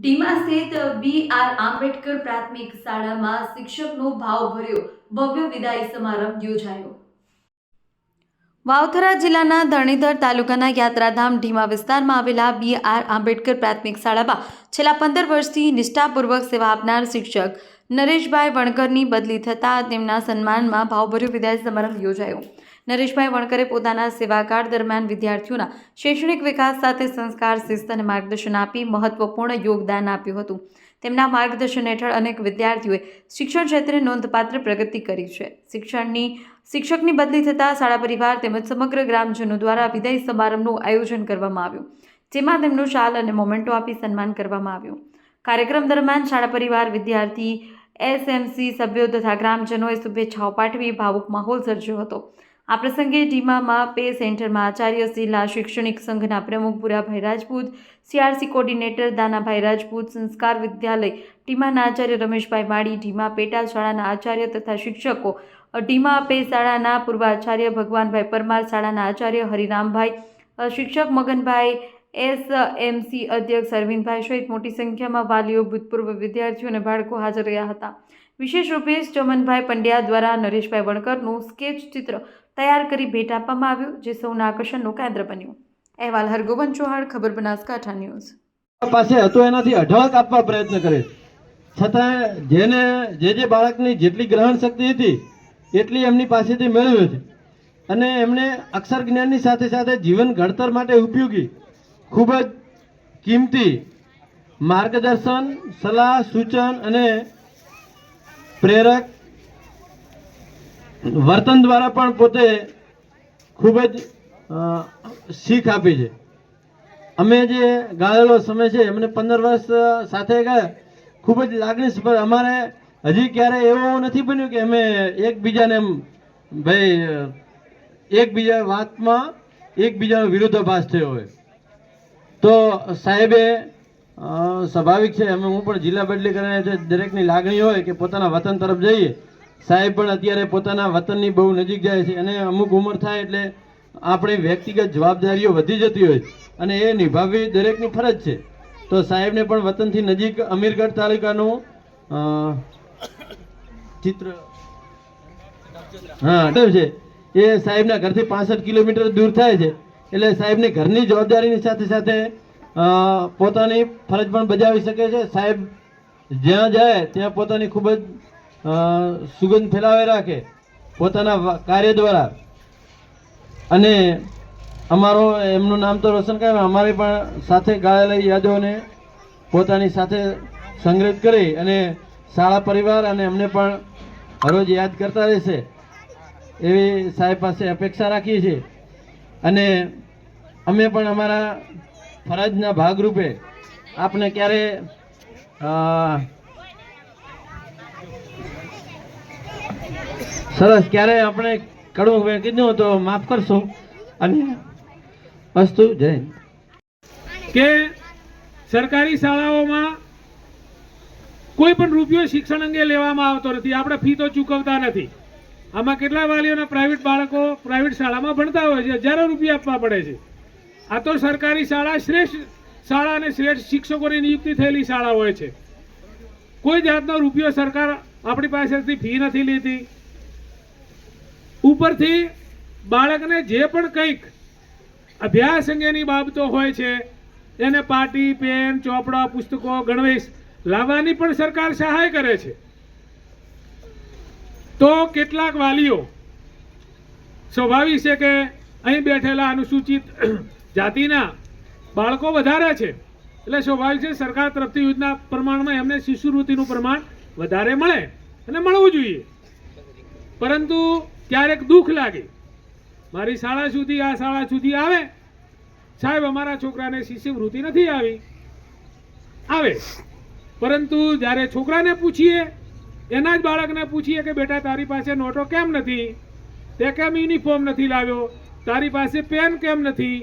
ડીમા સ્થિત બી.આર. આંબેડકર પ્રાથમિક શાળામાં શિક્ષકનો ભાવભર્યો ભવ્ય વિદાય સમારંભ યોજાયો. વાવથરા જિલ્લાના ધરણીધર તાલુકાના યાત્રાધામ ઢીમા વિસ્તારમાં આવેલા બી.આર. આંબેડકર પ્રાથમિક શાળામાં છેલ્લા 15 વર્ષથી નિષ્ઠાપૂર્વક સેવા આપનાર શિક્ષક નરેશભાઈ વણકરની બદલી થતાં તેમના સન્માનમાં ભાવભર્યો વિદાય સમારંભ યોજાયો. નરેશભાઈ વણકરે પોતાના સેવાકાળ દરમિયાન વિદ્યાર્થીઓના શૈક્ષણિક વિકાસ સાથે સંસ્કાર, શિસ્ત અને માર્ગદર્શન આપી મહત્વપૂર્ણ યોગદાન આપ્યું હતું. તેમના માર્ગદર્શન હેઠળ અનેક વિદ્યાર્થીઓએ શિક્ષણ ક્ષેત્રે નોંધપાત્ર પ્રગતિ કરી છે. શિક્ષકની બદલી થતાં શાળા પરિવાર તેમજ સમગ્ર ગ્રામજનો દ્વારા વિદાય સમારંભનું આયોજન કરવામાં આવ્યું, જેમાં તેમનું શાલ અને મોમેન્ટો આપી સન્માન કરવામાં આવ્યું. કાર્યક્રમ દરમિયાન શાળા પરિવાર, વિદ્યાર્થી, એસએમસી સભ્યો તથા ગ્રામજનોએ શુભેચ્છાઓ પાઠવી ભાવુક માહોલ સર્જ્યો હતો. આ પ્રસંગે ઢીમામાં પે સેન્ટરમાં આચાર્ય જિલ્લા શૈક્ષણિક સંઘના પ્રમુખ ભૂરાભાઈ રાજપૂત, સીઆરસી કોર્ડિનેટર દાનાભાઈ રાજપૂત, સંસ્કાર વિદ્યાલય ઢીમાના આચાર્ય રમેશભાઈ માળી, ઢીમા પેટા શાળાના આચાર્ય તથા શિક્ષકો, ઢીમા પે શાળાના પૂર્વ આચાર્ય ભગવાનભાઈ પરમાર, શાળાના આચાર્ય હરિરામભાઈ, શિક્ષક મગનભાઈ, એસએમસી અધ્યક્ષ અરવિંદભાઈ સહિત મોટી સંખ્યામાં વાલીઓ, ભૂતપૂર્વ વિદ્યાર્થીઓ અને બાળકો હાજર રહ્યા હતા. વિશેષ રૂપે ચમનભાઈ પંડ્યા દ્વારા નરેશભાઈ વણકરનું સ્કેચ ચિત્ર તૈયાર કરી ભેટ આપવામાં આવ્યું, જે સૌના આકર્ષણનું કેન્દ્ર બન્યું. અહેવાલ હરગોવન ચૌહાણ, ખબર બનાસકાંઠા ન્યૂઝ. પાસે હતો એનાથી અઢળક આપવા પ્રયત્ન કરે, છતાં જેને જે બાળકની જેટલી ગ્રહણ શક્તિ હતી એટલી એમની પાસેથી મેળવ્યો છે. અને એમણે અક્ષર જ્ઞાનની સાથે સાથે જીવન ઘડતર માટે ઉપયોગી ખૂબ જ કિંમતી માર્ગદર્શન, સલાહ, સૂચન અને પ્રેરક વર્તન દ્વારા પણ પોતે ખૂબ જ શીખ આપી છે. અમે જે ગાળેલો સમય છે એમને 15 વર્ષ સાથે ગયા, ખૂબ જ લાગણીસ્પદ. અમારે હજી ક્યારે એવું નથી બન્યું કે અમે એકબીજાને એકબીજા વાતમાં એકબીજાનો વિરોધાભાસ થયો હોય. તો સાહેબે સ્વાભાવિક છે, હું પણ જિલ્લા બદલી કરીને છે, દરેકની લાગણી હોય કે પોતાના વતન તરફ જઈએ. સાહેબ પણ અત્યારે પોતાના વતનની બહુ નજીક જાય છે અને અમુક ઉંમર થાય એટલે આપણી વ્યક્તિગત જવાબદારીઓ વધી જતી હોય અને એ નિભાવવી દરેકની ફરજ છે. તો સાહેબને પણ વતનથી નજીક અમીરગઢ તાલુકાનું ચિત્ર છે, એ સાહેબના ઘરથી 65 કિલોમીટર દૂર થાય છે. એટલે સાહેબની ઘરની જવાબદારીની સાથે સાથે પોતાની ફરજ પણ બજાવી શકે છે. સાહેબ જ્યાં જાય ત્યાં પોતાની ખૂબ જ સુગંધ ફેલાવી રાખે પોતાના કાર્ય દ્વારા. અને અમારો એમનું નામ તો રોશન કરે, અમારી પણ સાથે ગાળેલી યાદોને પોતાની સાથે સંગ્રહિત કરી અને શાળા પરિવાર અને અમને પણ હરોજ યાદ કરતા રહેશે એવી સાહેબ પાસે અપેક્ષા રાખીએ છીએ. અને અમે પણ અમારા ફરજના ભાગરૂપે આપને ક્યારે સરસ ક્યારે આપણે કડવું કીધું તો માફ કરશો. અને વસ્તુ જય કે સરકારી શાળાઓમાં કોઈ પણ રૂપિયો શિક્ષણ અંગે લેવામાં આવતો નથી. આપણે ફી તો ચૂકવતા નથી. આમાં કેટલા વાલીઓના પ્રાઇવેટ બાળકો પ્રાઇવેટ શાળામાં ભણતા હોય છે, હજારો રૂપિયા આપવા પડે છે. આ તો સરકારી શાળા શ્રેષ્ઠ શાળા અને શ્રેષ્ઠ શિક્ષકોની નિયુક્તિ થયેલી શાળા હોય છે. કોઈ જાતનો રૂપિયો સરકાર આપણી પાસેથી ફી નથી લેતી. ઉપરથી બાળકને જે પણ કંઈક અભ્યાસ અંગેની બાબતો હોય છે એને પાટી, પેન, ચોપડા, પુસ્તકો, ગણવેશ લાવવાની પણ સરકાર સહાય કરે છે. તો કેટલાક વાલીઓ સ્વાભાવિક છે કે અહીં બેઠેલા અનુસૂચિત જાતિના બાળકો વધારે છે, એટલે સ્વાભાવિક છે સરકાર તરફથી યોજના પ્રમાણમાં એમને શિષ્યવૃત્તિનું પ્રમાણ વધારે મળે અને મળવું જોઈએ. પરંતુ ક્યારેક દુઃખ લાગે, મારી શાળા સુધી આ શાળા સુધી આવે, સાહેબ અમારા છોકરાને શિષ્યવૃત્તિ નથી આવે. પરંતુ જ્યારે છોકરાને પૂછીએ, એના જ બાળકને પૂછીએ કે બેટા તારી પાસે નોટો કેમ નથી, તે કેમ યુનિફોર્મ નથી લાવ્યો, તારી પાસે પેન કેમ નથી,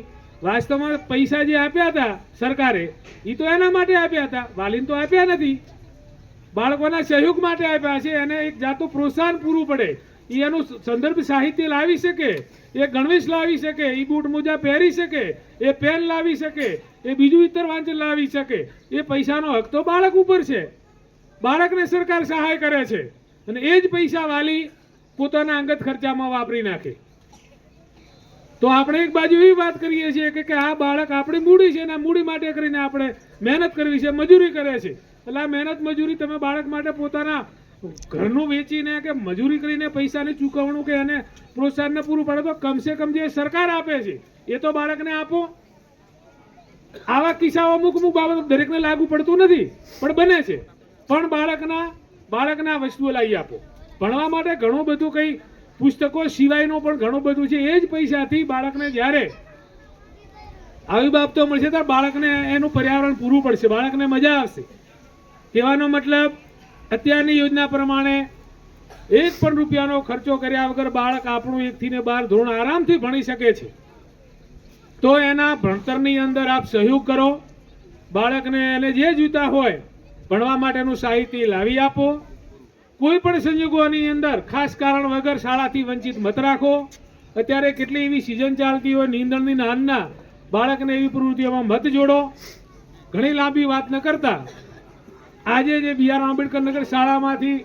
વાસ્તવમાં પૈસા જે આપ્યા હતા સરકારે એ તો એના માટે આપ્યા હતા, વાલીને તો આપ્યા નથી. બાળકોના સહયોગ માટે આપ્યા છે. એને એક જાતનું પ્રોત્સાહન પૂરું પડે, એનું સંદર્ભ સાહિત્ય લાવી શકે એ ગણવેશ લાવી શકે, એ બૂટ મોજા પહેરી શકે, એ પેન લાવી શકે, એ બીજું ઇતર વાંચન લાવી શકે. એ પૈસાનો હક તો બાળક ઉપર છે. બાળકને સરકાર સહાય કરે છે અને એ જ પૈસા વાલી પોતાના અંગત ખર્ચામાં વાપરી નાખે. તો આપણે એક બાજુ એવી વાત કરીએ છીએ કે આ બાળક આપણી મૂડી છે અને આ મૂડી માટે કરીને આપણે મહેનત કરવી છે, મજૂરી કરે છે. એટલે આ મહેનત મજૂરી તમે બાળક માટે પોતાના ઘરનું વેચીને કે મજૂરી કરીને પૈસાની ચૂકવણું કે એને પ્રોત્સાહનને પૂરું પાડે તો કમસે કમ જે સરકાર આપે છે એ તો બાળકને આપો. આવા કિસ્સાઓ અમુક બાબત દરેકને લાગુ પડતું નથી પણ બને છે. પણ બાળકના વસ્તુઓ લાવી આપો. ભણવા માટે ઘણું બધું કંઈ પુસ્તકો સિવાયનું પણ ઘણું બધું છે. એ જ પૈસાથી બાળકને જ્યારે આવી બાબતો મળશે ત્યારે બાળકને એનું પર્યાવરણ પૂરું પડશે, બાળકને મજા આવશે. કહેવાનો મતલબ અત્યારની યોજના પ્રમાણે 1 પણ રૂપિયાનો ખર્ચો કર્યા વગર બાળક આપણું 1 થી 12 ધોરણ આરામથી ભણી શકે છે. તો એના ભણતરની અંદર આપ સહયોગ કરો. બાળકને એને જે જોઈતા હોય ભણવા માટેનું સાહિત્ય લાવી આપો. કોઈ પણ સંજોગોની અંદર ખાસ કારણ વગર શાળાથી વંચિત મત રાખો. અત્યારે કેટલી એવી સિઝન ચાલતી હોય નીંદણની નાનના બાળકને એવી પ્રવૃત્તિઓમાં મત જોડો. ઘણી લાંબી વાત ન કરતા આજે જે BR આંબેડકર નગર શાળામાંથી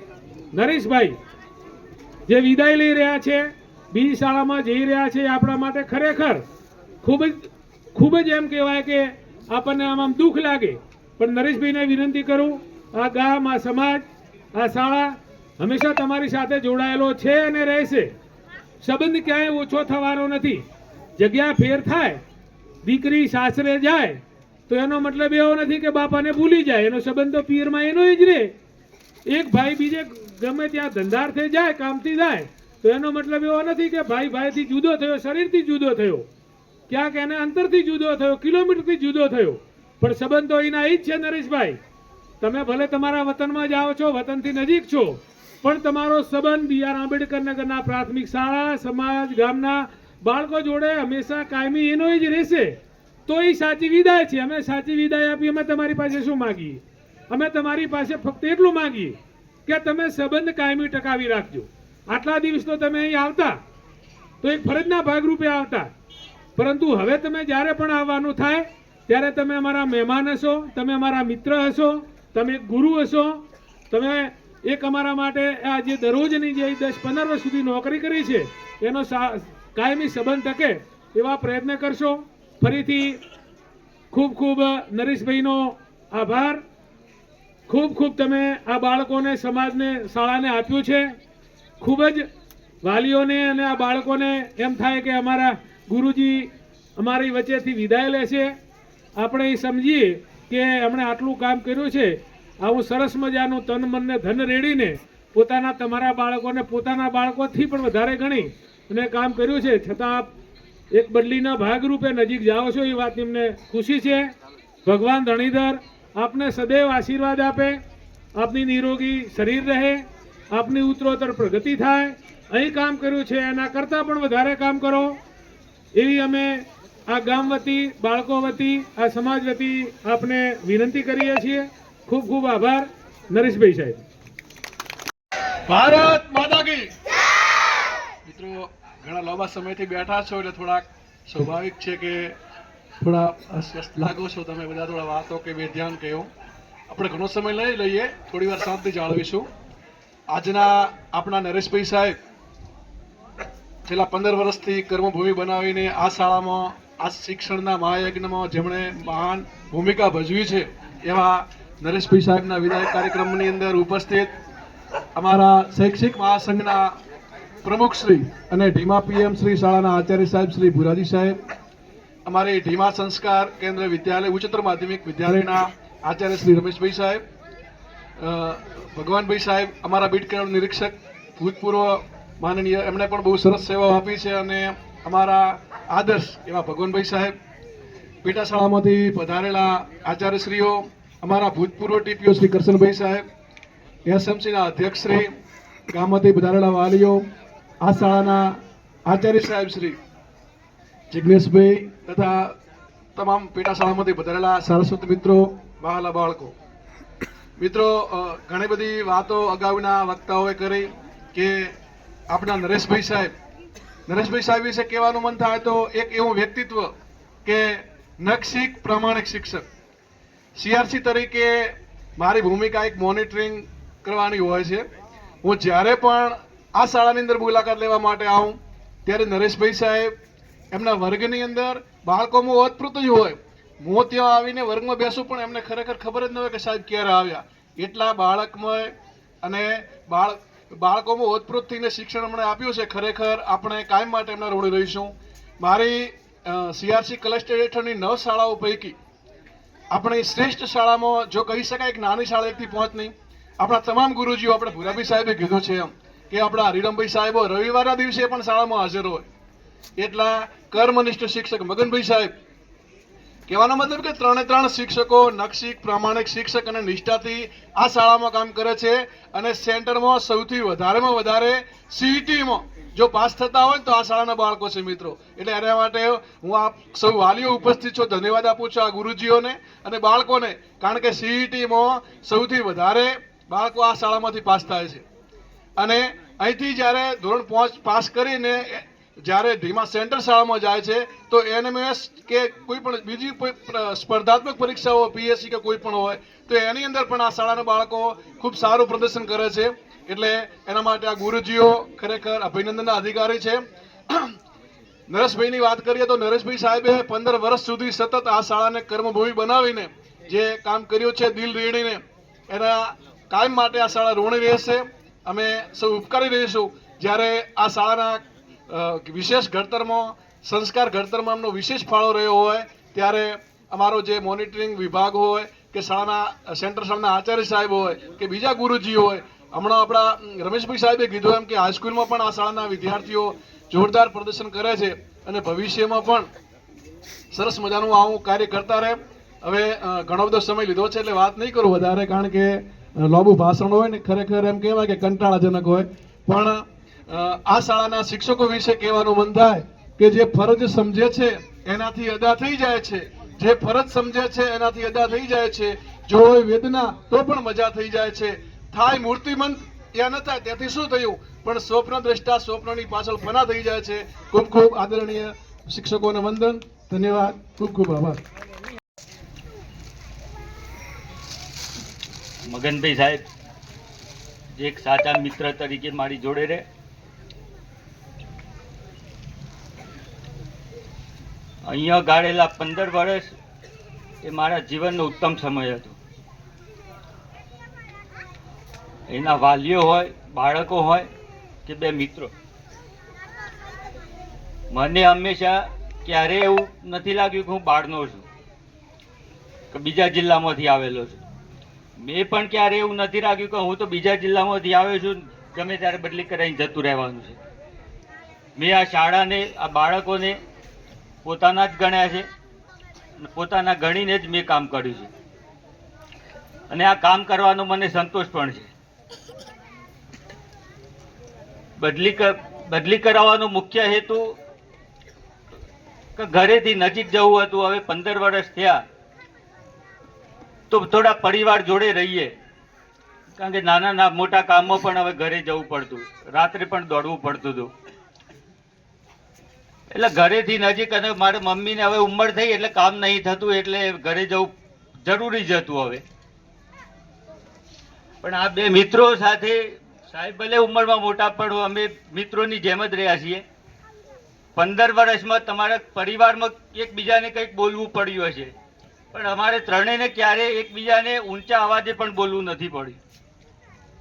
નરેશભાઈ જે વિદાય લઈ રહ્યા છે, બીજી શાળામાં જઈ રહ્યા છે, આપણા માટે ખરેખર ખૂબ જ એમ કહેવાય કે આપણને આમ દુઃખ લાગે. પણ નરેશભાઈને વિનંતી કરું, આ ગામ, આ સમાજ, આ શાળા હંમેશા તમારી સાથે જોડાયેલો છે અને રહેશે. સંબંધ ક્યાંય ઓછો થવાનો નથી. જગ્યા ફેર થાય, દીકરી સાસરે જાય તો એનો મતલબ એવો નથી કે બાપાને ભૂલી જાય. એનો સંબંધ તો પિયરમાં એનો જ રહે. એક ભાઈ બીજે ગમે ત્યાં ધંધાર્થે જાય, કામથી જાય તો એનો મતલબ એવો નથી કે ભાઈથી જુદો થયો, શરીરથી જુદો થયો, ક્યાંક એને અંતરથી જુદો થયો, કિલોમીટરથી જુદો થયો. પણ સંબંધ તો એના જ છે. નરેશભાઈ, તમે ભલે તમારા વતનમાં જાઓ છો, વતનથી નજીક છો, પણ તમારો સંબંધ BR આંબેડકર નગરના પ્રાથમિક શાળા, સમાજ, ગામના બાળકો જોડે હંમેશા કાયમી એનો જ રહેશે. તો એ સાચી વિદાય છે. અમે સાચી વિદાય આપી અમે તમારી પાસે શું માગીએ? અમે તમારી પાસે ફક્ત એટલું માગીએ કે તમે સંબંધ કાયમી ટકાવી રાખજો. આટલા દિવસ તો તમે અહીં આવતા તો એક ફરજના ભાગરૂપે આવતા, પરંતુ હવે તમે જ્યારે પણ આવવાનું થાય ત્યારે તમે અમારા મહેમાન હશો, તમે અમારા મિત્ર હશો, તમે એક ગુરુ હશો. તમે એક અમારા માટે આ જે દરરોજની જે 10-15 વર્ષ સુધી નોકરી કરી છે એનો કાયમી સંબંધ ટકે એવા પ્રયત્ન કરશો. ફરીથી ખૂબ ખૂબ નરેશભાઈનો આભાર. ખૂબ તમે આ બાળકોને, સમાજને, શાળાને આપ્યું છે. ખૂબ જ વાલીઓને અને આ બાળકોને એમ થાય કે અમારા ગુરુજી અમારી વચ્ચેથી વિદાય લે છે. આપણે એ સમજીએ કે એમણે આટલું કામ કર્યું છે, આવું સરસ મજાનું તન મનને ધન રેડીને પોતાના તમારા બાળકોને પોતાના બાળકોથી પણ વધારે ગણી અને કામ કર્યું છે. છતાં આપ એક બદલીના ભાગરૂપે નજીક જાઓ છો એ વાતની અમને ખુશી છે. ભગવાન ધણીધર આપને સદૈવ આશીર્વાદ આપે, આપની નિરોગી શરીર રહે, આપની ઉત્તરોત્તર પ્રગતિ થાય. અહીં કામ કર્યું છે એના કરતાં પણ વધારે કામ કરો એવી અમે આ ગામ વતી, બાળકો વતી, આ સમાજ વતી આપને વિનંતી કરીએ છીએ. ખૂબ આભાર નરેશભાઈ સાહેબ. ભારત માતા કી મિત્રો, ઘણા લાંબા સમયથી બેઠા છો એટલે થોડાક સ્વાભાવિક છે કે થોડા અસ્વસ્થ લાગો છો તમે બધા. થોડા વાતો કે બે ધ્યાન કહ્યું. આપણે ઘણો સમય લઈ લઈએ, થોડી વાર શાંતિ જાળવીશું. આજના આપણા નરેશભાઈ સાહેબ છેલ્લા 15 વર્ષથી કર્મભૂમિ બનાવીને આ શાળામાં, આ શિક્ષણના મહાયજ્ઞમાં જેમણે મહાન ભૂમિકા ભજવી છે એવા નરેશભાઈ સાહેબના વિદાય કાર્યક્રમની અંદર ઉપસ્થિત અમારા શૈક્ષિક મહાસંઘના પ્રમુખ શ્રી અને ઢીમા PM શ્રી શાળાના આચાર્ય સાહેબ શ્રી ભુરાજી સાહેબ, અમારી ઢીમા સંસ્કાર કેન્દ્ર વિદ્યાલય ઉચ્ચતર માધ્યમિક વિદ્યાલયના આચાર્ય શ્રી રમેશભાઈ સાહેબ, ભગવાનભાઈ સાહેબ અમારા બીટ કેડર નિરીક્ષક ભૂતપૂર્વ માનનીય, એમણે પણ બહુ સરસ સેવાઓ આપી છે. અને અમારા આદર્શ એવા ભગવાનભાઈ સાહેબ, પેટા શાળામાંથી પધારેલા આચાર્યશ્રીઓ, અમારા ભૂતપૂર્વ TPO શ્રી કરશનભાઈ સાહેબ, SMCના અધ્યક્ષ શ્રી, ગામમાંથી પધારેલા વાલીઓ, આ શાળાના આચાર્ય સાહેબ શ્રી જિજ્ઞેશભાઈ તથા તમામ પેટા શાળામાંથી પધારેલા સારસ્વત મિત્રો, વહાલા બાળકો. મિત્રો, ઘણી બધી વાતો અગાઉના વક્તાઓએ કરી કે આપણા નરેશભાઈ સાહેબ નરેશભાઈ સાહેબ વિશે કહેવાનું મન થાય તો એક એવું વ્યક્તિત્વ કે નખશીખ પ્રામાણિક શિક્ષક. સીઆરસી તરીકે મારી ભૂમિકા એક મોનિટરિંગ કરવાની હોય છે. હું જ્યારે પણ આ શાળાની અંદર મુલાકાત લેવા માટે આવું ત્યારે નરેશભાઈ સાહેબ એમના વર્ગની અંદર બાળકોમાં ઓતપ્રોત જ હોય. હું ત્યાં આવીને વર્ગમાં બેસું પણ એમને ખરેખર ખબર જ ન હોય કે સાહેબ ક્યારે આવ્યા. એટલા બાળકમય અને બાળકોમાં ઓતપ્રોત થઈને શિક્ષણ અમને આપ્યું છે. ખરેખર આપણે કાયમ માટે એમના ઋણી રહીશું. મારી સીઆરસી ક્લસ્ટર હેઠળની 9 શાળાઓ પૈકી આપણી શ્રેષ્ઠ શાળામાં જો કહી શકાય એક નાની શાળા 1 થી 5 નહીં, આપણા તમામ ગુરુજીઓ, આપણે ભૂરાભાઈ સાહેબે કીધું છે એમ કે આપણા હરિરામભાઈ સાહેબો રવિવારના દિવસે પણ શાળામાં હાજર હોય. એટલા કર્મનિષ્ઠ શિક્ષક મગનભાઈ સાહેબ. કહેવાનો મતલબ કે 3 શિક્ષકો નખશીખ પ્રામાણિક શિક્ષક અને નિષ્ઠાથી આ શાળામાં કામ કરે છે. અને સેન્ટરમાં સૌથી વધારેમાં વધારે સીઈટીમાં જો પાસ થતા હોય તો આ શાળાના બાળકો છે મિત્રો. એટલે એના માટે હું આપ સૌ વાલીઓ ઉપસ્થિત છો ધન્યવાદ આપું છું આ ગુરુજીઓને અને બાળકોને, કારણ કે સીઈટીમાં સૌથી વધારે બાળકો આ શાળામાંથી પાસ થાય છે. અને અહીંથી જ્યારે ધોરણ 5 પાસ કરીને જ્યારે ધીમા સેન્ટર શાળામાં જાય છે તો એનએમએસ કે કોઈ પણ બીજી કોઈ સ્પર્ધાત્મક પરીક્ષાઓ પીએસસી કે કોઈ પણ હોય તો એની અંદર પણ આ શાળાના બાળકો ખૂબ સારું પ્રદર્શન કરે છે. એટલે એના માટે આ ગુરુજીઓ ખરેખર અભિનંદનના અધિકારી છે. નરેશભાઈની વાત કરીએ તો નરેશભાઈ સાહેબે 15 વર્ષ સુધી સતત આ શાળાને કર્મભૂમિ બનાવીને જે કામ કર્યું છે દિલ રેડીને, એના કાયમ માટે આ શાળા ઋણી રહેશે. અમે સૌ ઉપકારી રહીશું. જ્યારે આ શાળાના વિશેષ ઘડતરમાં સંસ્કાર ઘડતરમાં એમનો વિશેષ ફાળો રહ્યો હોય ત્યારે અમારો જે મોનિટરિંગ વિભાગ હોય કે શાળાના સેન્ટર શાળાના આચાર્ય સાહેબ હોય કે બીજા ગુરુજી હોય, હમણાં આપણા રમેશભાઈ સાહેબે કીધું એમ કે હાઈસ્કૂલમાં પણ આ શાળાના વિદ્યાર્થીઓ જોરદાર પ્રદર્શન કરે છે અને ભવિષ્યમાં પણ સરસ મજાનું આવું કાર્ય કરતા રહે. હવે ઘણો બધો સમય લીધો છે એટલે વાત નહીં કરું વધારે, કારણ કે લાંબુ ભાષણ હોય ને ખરેખર એમ કહેવાય કે કંટાળાજનક હોય. પણ આ શાળાના શિક્ષકો વિશે કહેવાનું મન થાય કે જે ફરજ સમજે છે એનાથી અદા થઈ જાય છે. જે ફરજ સમજે છે એનાથી અદા થઈ જાય છે. જો હોય વેદના તો પણ મજા થઈ જાય છે. થાય મૂર્તિમંત યા ન થાય ત્યાંથી શું થયું, પણ સ્વપ્ન દ્રષ્ટા સ્વપ્નની પાછળ ફના થઈ જાય છે. ખૂબ ખૂબ આદરણીય શિક્ષકોને વંદન. ધન્યવાદ. ખૂબ ખૂબ આભાર. મગનભાઈ સાહેબ જે એક સાચા મિત્ર તરીકે મારી જોડે રહે. અહીંયા ગાળેલા 15 વર્ષ એ મારા જીવનનો ઉત્તમ સમય હતો. એના વાલીઓ હોય, બાળકો હોય કે બે મિત્રો, મને હંમેશા ક્યારે એવું નથી લાગ્યું કે હું બહારનો છું કે બીજા જિલ્લામાંથી આવેલો છું. મેં પણ ક્યારે એવું નથી રાખ્યું કે હું તો બીજા જિલ્લામાંથી આવ્યો છું, ગમે ત્યારે બદલી કરાવીને જતું રહેવાનું છે. મેં આ શાળાને, આ બાળકોને પોતાના જ ગણ્યા છે અને પોતાના ગણીને જ મેં કામ કર્યું છે. અને આ કામ કરવાનો મને સંતોષ પણ છે. બદલી કરાવવાનો મુખ્ય હેતુ કે ઘરેથી નજીક જવું હતું. હવે 15 વર્ષ થયા તો થોડા પરિવાર જોડે રહીએ, કારણ કે નાના મોટા કામમાં પણ હવે ઘરે જવું પડતું, રાત્રે પણ દોડવું પડતું હતું. એટલે ઘરેથી નજીક, અને મારે મમ્મીને હવે ઉંમર થઈ એટલે કામ નહીં થતું એટલે ઘરે જવું જરૂરી જ હતું હવે. પણ આ બે મિત્રો સાથે, સાહેબ ભલે ઉંમરમાં મોટા પણ અમે મિત્રોની જેમ જ રહ્યા છીએ. 15 વર્ષમાં તમારા પરિવારમાં એકબીજાને કંઈક બોલવું પડ્યું હશે, પણ અમારે ત્રણેયને ક્યારે એકબીજાને ઊંચા અવાજે પણ બોલવું નથી પડ્યું.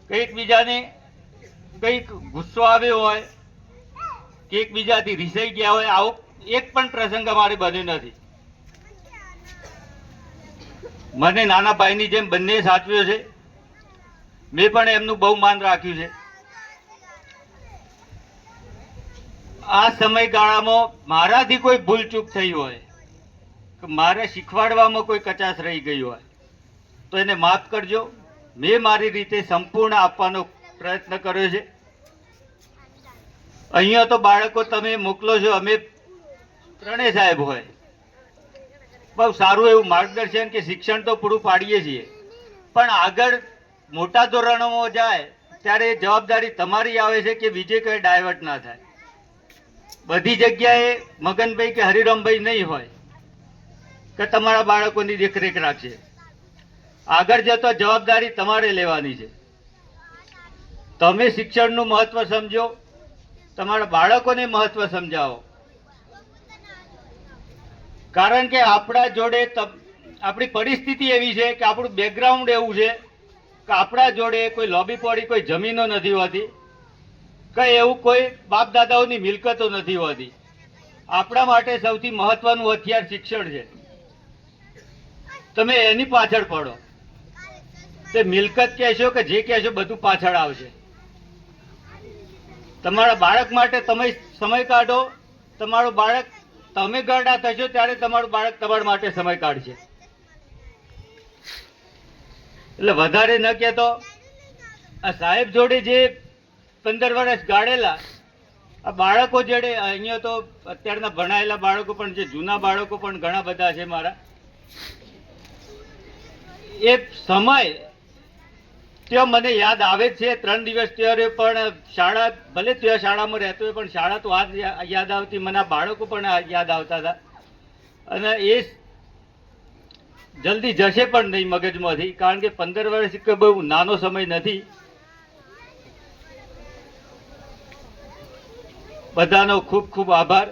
કે એકબીજાને કંઈક ગુસ્સો આવ્યો હોય કે એકબીજાથી રીસાઈ ગયા હોય, આવો એક પણ પ્રસંગ અમારે બન્યો નથી. મને નાના ભાઈની જેમ બંને સાચવ્યો છે. મેં પણ એમનું બહુ માન રાખ્યું છે. આ સમયગાળામાં મારાથી કોઈ ભૂલચૂક થઈ હોય કે મારે શીખવાડવામાં કોઈ કચાશ રહી ગઈ હોય તો એને માફ કરજો. મેં મારી રીતે સંપૂર્ણ આપવાનો પ્રયત્ન કર્યો છે. અહીંયા તો બાળકો તમે મોકલો છો, અમે ત્રણેય સાહેબ હોય, બહુ સારું એવું માર્ગદર્શન કે શિક્ષણ તો પૂરું પાડીએ છીએ, પણ આગળ મોટા ધોરણોમાં જાય ત્યારે જવાબદારી તમારી આવે છે કે બીજે કંઈ ડાયવર્ટ ના થાય. બધી જગ્યાએ મગનભાઈ કે હરિરામભાઈ નહીં હોય કે તમારા બાળકોની દેખરેખ રાખશે. આગળ જતો જવાબદારી તમારે લેવાની છે. તમે શિક્ષણનું મહત્વ સમજો, તમારા બાળકોને મહત્વ સમજાવો. કારણ કે આપણા જોડે આપણી પરિસ્થિતિ એવી છે કે આપણું બેકગ્રાઉન્ડ એવું છે કે આપણા જોડે કોઈ લોબી પોડી કોઈ જમીનો નથી હોતી, કે એવું કોઈ બાપ દાદાઓની મિલકતો નથી હોતી. આપણા માટે સૌથી મહત્વનું હથિયાર શિક્ષણ છે. તમે એની પાછળ પડો, તે મિલકત કહેશો કે જે કહેશો બધું પાછળ આવશે. તમારા બાળક માટે તમે સમય કાઢો. તમારું બાળક, તમે ગરડા થશો ત્યારે તમારું બાળક તમારા માટે સમય કાઢશે. એટલે વધારે ન કહેતો, આ સાહેબ જોડે જે 15 વર્ષ ગાળેલા આ બાળકો જોડે, અહીંયા તો અત્યારના ભણાયેલા બાળકો પણ છે, જૂના બાળકો પણ ઘણા બધા છે મારા. એ સમય ત્યાં મને યાદ આવે છે. 3 દિવસ ત્યારે પણ શાળા, ભલે ત્યાં શાળામાં રહેતો હોય પણ શાળા તો આજ યાદ આવતી, મને આ બાળકો પણ યાદ આવતા હતા. અને એ જલ્દી જશે પણ નહીં મગજમાંથી, કારણ કે 15 વર્ષ કે બહુ નાનો સમય નથી. બધાનો ખૂબ ખૂબ આભાર.